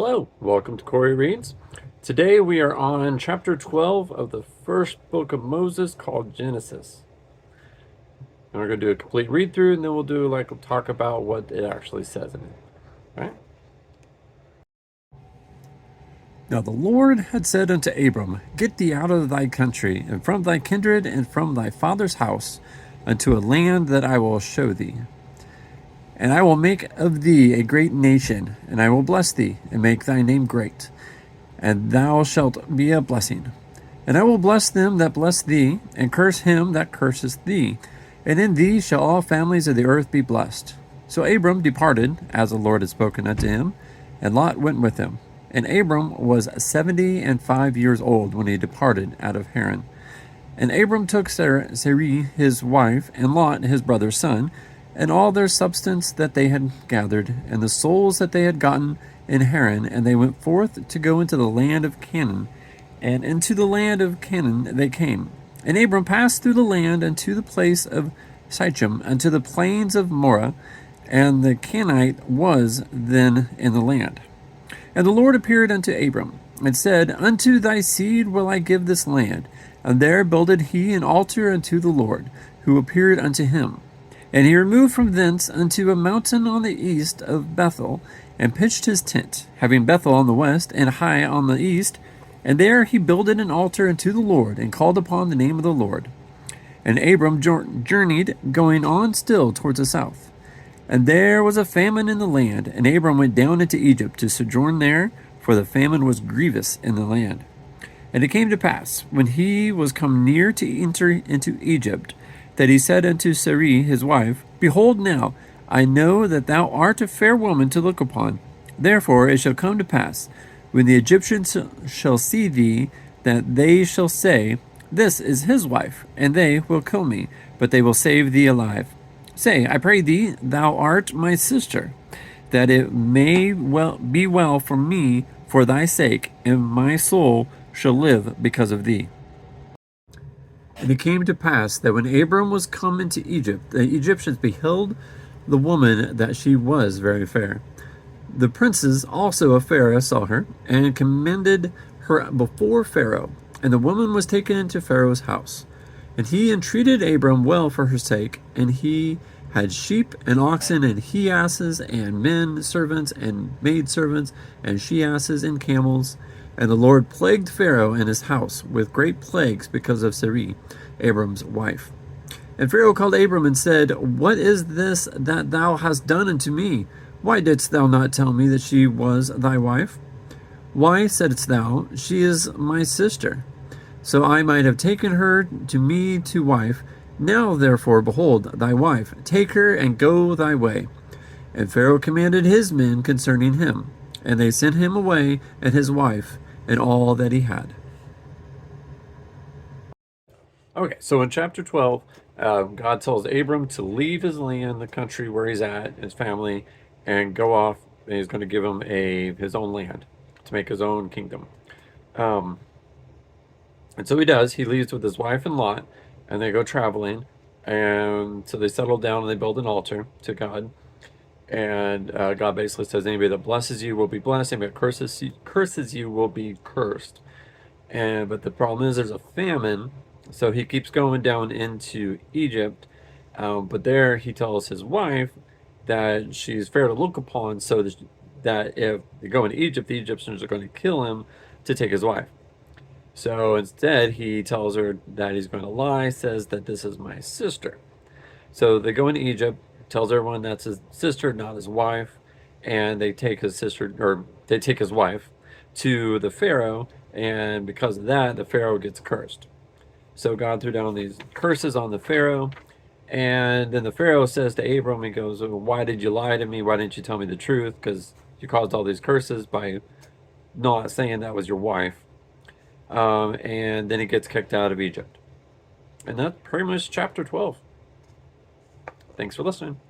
Hello, welcome to Cory Reads. Today we are on chapter 12 of the first book of Moses called Genesis. And we're going to do a complete read through and then we'll do talk about what it actually says in it. All right? Now the Lord had said unto Abram, Get thee out of thy country, and from thy kindred, and from thy father's house, unto a land that I will show thee. And I will make of thee a great nation, and I will bless thee, and make thy name great, and thou shalt be a blessing. And I will bless them that bless thee, and curse him that curseth thee. And in thee shall all families of the earth be blessed. So Abram departed, as the Lord had spoken unto him, and Lot went with him. And Abram was 75 years old when he departed out of Haran. And Abram took Sarai his wife, and Lot his brother's son, and all their substance that they had gathered, and the souls that they had gotten in Haran, and they went forth to go into the land of Canaan. And into the land of Canaan they came. And Abram passed through the land unto the place of Sichem, unto the plains of Moreh, and the Canaanite was then in the land. And the Lord appeared unto Abram, and said, Unto thy seed will I give this land. And there builded he an altar unto the Lord, who appeared unto him. And he removed from thence unto a mountain on the east of Bethel, and pitched his tent, having Bethel on the west, and Hai on the east. And there he builded an altar unto the Lord, and called upon the name of the Lord. And Abram journeyed, going on still towards the south. And there was a famine in the land, and Abram went down into Egypt to sojourn there, for the famine was grievous in the land. And it came to pass, when he was come near to enter into Egypt, that he said unto Sarai his wife, Behold now, I know that thou art a fair woman to look upon. Therefore it shall come to pass, when the Egyptians shall see thee, that they shall say, This is his wife, and they will kill me, but they will save thee alive. Say, I pray thee, thou art my sister, that it may be well for me for thy sake, and my soul shall live because of thee. And it came to pass that when Abram was come into Egypt, the Egyptians beheld the woman that she was very fair. The princes also of Pharaoh saw her, and commended her before Pharaoh. And the woman was taken into Pharaoh's house. And he entreated Abram well for her sake, and he had sheep and oxen and he-asses and men servants and maid servants and she-asses and camels. And the Lord plagued Pharaoh and his house with great plagues because of Sarai, Abram's wife. And Pharaoh called Abram and said, What is this that thou hast done unto me? Why didst thou not tell me that she was thy wife? Why saidst thou, She is my sister? So I might have taken her to me to wife. Now therefore, behold, thy wife, take her and go thy way. And Pharaoh commanded his men concerning him, and they sent him away and his wife and all that he had. Okay, so in chapter 12, God tells Abram to leave his land, the country where he's at, his family, and go off, and he's going to give him his own land to make his own kingdom. And so he does. He leaves with his wife and Lot, and they go traveling. And so they settle down and they build an altar to God. And God basically says, anybody that blesses you will be blessed, anybody that curses you will be cursed. But the problem is there's a famine, so he keeps going down into Egypt. But there he tells his wife that she's fair to look upon, so that if they go into Egypt, the Egyptians are going to kill him to take his wife. So instead, he tells her that he's going to lie, says that this is my sister. So they go into Egypt, tells everyone that's his sister, not his wife, and they take his sister, or they take his wife to the Pharaoh, and because of that, the Pharaoh gets cursed. So God threw down these curses on the Pharaoh, and then the Pharaoh says to Abram, he goes, why did you lie to me? Why didn't you tell me the truth? Because you caused all these curses by not saying that was your wife. And then he gets kicked out of Egypt. And that's pretty much chapter 12. Thanks for listening.